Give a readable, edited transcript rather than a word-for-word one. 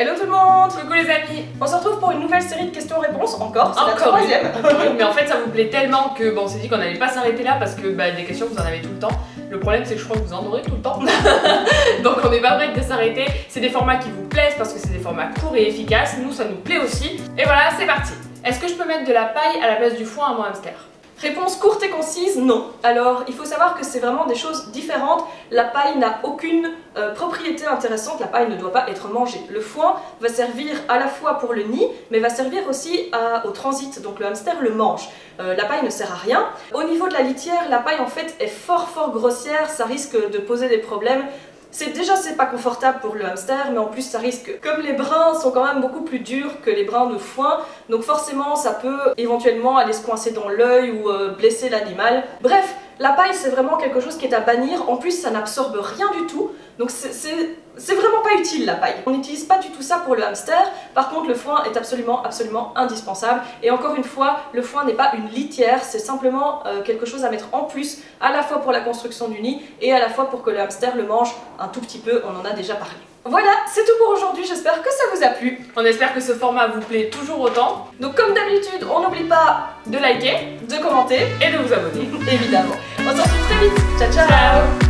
Hello tout le monde! Coucou les amis! On se retrouve pour une nouvelle série de questions-réponses, encore, c'est la troisième. Mais en fait ça vous plaît tellement que bon, on s'est dit qu'on n'allait pas s'arrêter là parce que des questions vous en avez tout le temps. Le problème c'est que je crois que vous en aurez tout le temps. Donc on n'est pas prêts de s'arrêter. C'est des formats qui vous plaisent parce que c'est des formats courts et efficaces. Nous ça nous plaît aussi. Et voilà, c'est parti! Est-ce que je peux mettre de la paille à la place du foin à mon hamster? Réponse courte et concise, non. Alors, il faut savoir que c'est vraiment des choses différentes. La paille n'a aucune propriété intéressante, la paille ne doit pas être mangée. Le foin va servir à la fois pour le nid, mais va servir aussi au transit, donc le hamster le mange. La paille ne sert à rien. Au niveau de la litière, la paille en fait est fort grossière, ça risque de poser des problèmes. Déjà c'est pas confortable pour le hamster, mais en plus ça risque, comme les brins sont quand même beaucoup plus durs que les brins de foin, donc forcément ça peut éventuellement aller se coincer dans l'œil ou blesser l'animal. Bref, la paille c'est vraiment quelque chose qui est à bannir, en plus ça n'absorbe rien du tout, donc c'est vraiment pas utile la paille. On n'utilise pas du tout ça pour le hamster, par contre le foin est absolument indispensable, et encore une fois, le foin n'est pas une litière, c'est simplement quelque chose à mettre en plus, à la fois pour la construction du nid, et à la fois pour que le hamster le mange un tout petit peu, on en a déjà parlé. Voilà, c'est tout pour aujourd'hui, j'espère que ça vous a plu. On espère que ce format vous plaît toujours autant. Donc comme d'habitude, on n'oublie pas de liker, de commenter et de vous abonner. Évidemment. On se retrouve très vite. Ciao ciao. Ciao.